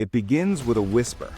It begins with a whisper,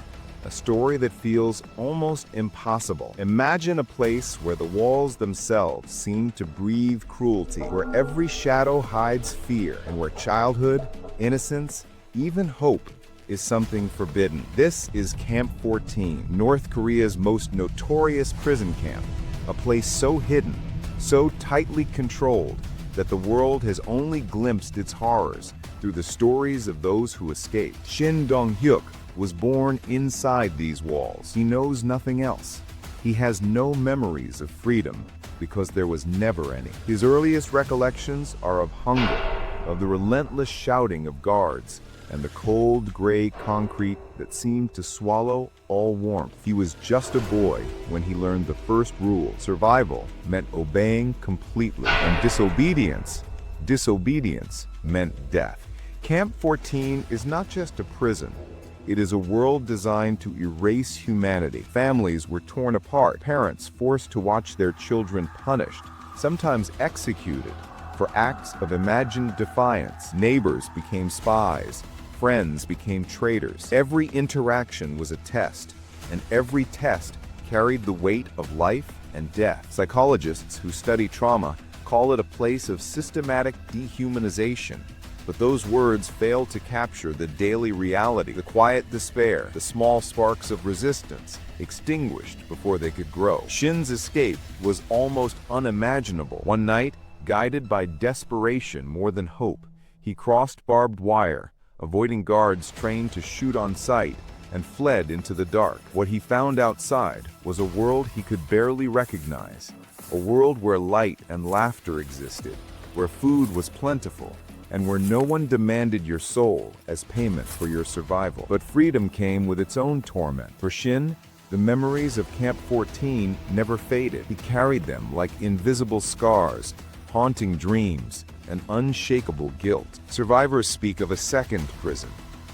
a story that feels almost impossible. Imagine a place where the walls themselves seem to breathe cruelty, where every shadow hides fear, and where childhood, innocence, even hope is something forbidden. This is Camp 14, North Korea's most notorious prison camp, a place so hidden, so tightly controlled, that the world has only glimpsed its horrors through the stories of those who escaped. Shin Dong-hyuk was born inside these walls. He knows nothing else. He has no memories of freedom because there was never any. His earliest recollections are of hunger, of the relentless shouting of guards, and the cold gray concrete that seemed to swallow all warmth. He was just a boy when he learned the first rule. Survival meant obeying completely, and disobedience meant death. Camp 14 is not just a prison. It is a world designed to erase humanity. Families were torn apart, parents forced to watch their children punished, sometimes executed, for acts of imagined defiance. Neighbors became spies. Friends became traitors. Every interaction was a test, and every test carried the weight of life and death. Psychologists who study trauma call it a place of systematic dehumanization, but those words fail to capture the daily reality, the quiet despair, the small sparks of resistance, extinguished before they could grow. Shin's escape was almost unimaginable. One night, guided by desperation more than hope, he crossed barbed wire, avoiding guards trained to shoot on sight, and fled into the dark. What he found outside was a world he could barely recognize, a world where light and laughter existed, where food was plentiful, and where no one demanded your soul as payment for your survival. But freedom came with its own torment. For Shin, the memories of Camp 14 never faded. He carried them like invisible scars, haunting dreams, and unshakable guilt. Survivors speak of a second prison,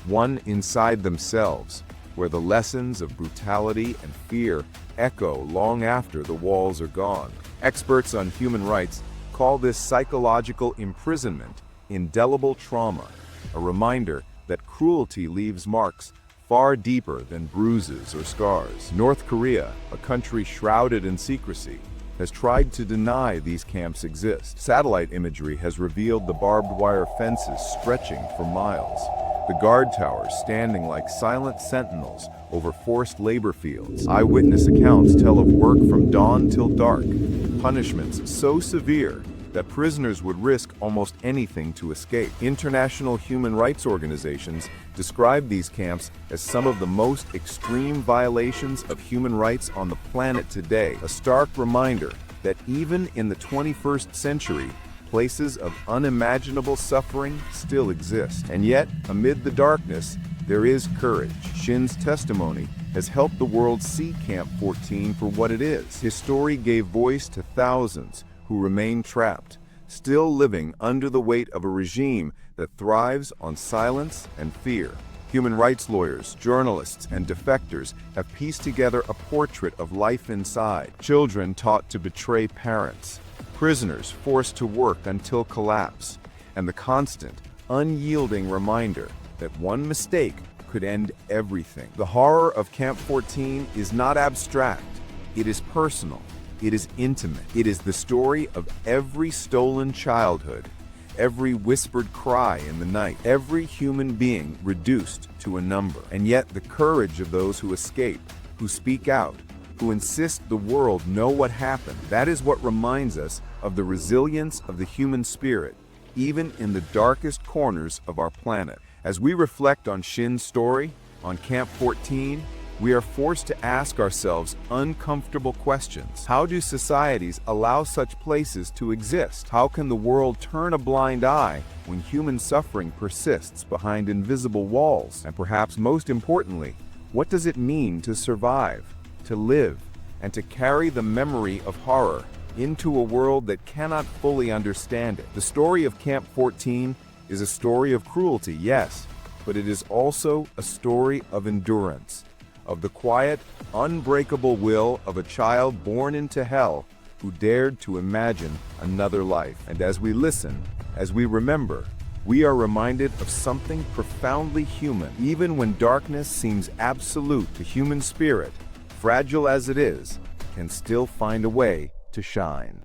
one inside themselves, where the lessons of brutality and fear echo long after the walls are gone. Experts on human rights call this psychological imprisonment indelible trauma, a reminder that cruelty leaves marks far deeper than bruises or scars. North Korea, a country shrouded in secrecy, has tried to deny these camps exist. Satellite imagery has revealed the barbed wire fences stretching for miles, the guard towers standing like silent sentinels over forced labor fields. Eyewitness accounts tell of work from dawn till dark, punishments so severe that prisoners would risk almost anything to escape. International human rights organizations describe these camps as some of the most extreme violations of human rights on the planet today, a stark reminder that even in the 21st century, places of unimaginable suffering still exist. And yet, amid the darkness, there is courage. Shin's testimony has helped the world see Camp 14 for what it is. His story gave voice to thousands who remain trapped, still living under the weight of a regime that thrives on silence and fear. Human rights lawyers, journalists, and defectors have pieced together a portrait of life inside. Children taught to betray parents, prisoners forced to work until collapse, and the constant, unyielding reminder that one mistake could end everything. The horror of Camp 14 is not abstract, it is personal. It is intimate. It is the story of every stolen childhood, every whispered cry in the night, every human being reduced to a number. And yet the courage of those who escape, who speak out, who insist the world know what happened, that is what reminds us of the resilience of the human spirit, even in the darkest corners of our planet. As we reflect on Shin's story, on Camp 14, we are forced to ask ourselves uncomfortable questions. How do societies allow such places to exist? How can the world turn a blind eye when human suffering persists behind invisible walls? And perhaps most importantly, what does it mean to survive, to live, and to carry the memory of horror into a world that cannot fully understand it? The story of Camp 14 is a story of cruelty, yes, but it is also a story of endurance, of the quiet, unbreakable will of a child born into hell who dared to imagine another life. And as we listen, as we remember, we are reminded of something profoundly human. Even when darkness seems absolute, the human spirit, fragile as it is, can still find a way to shine.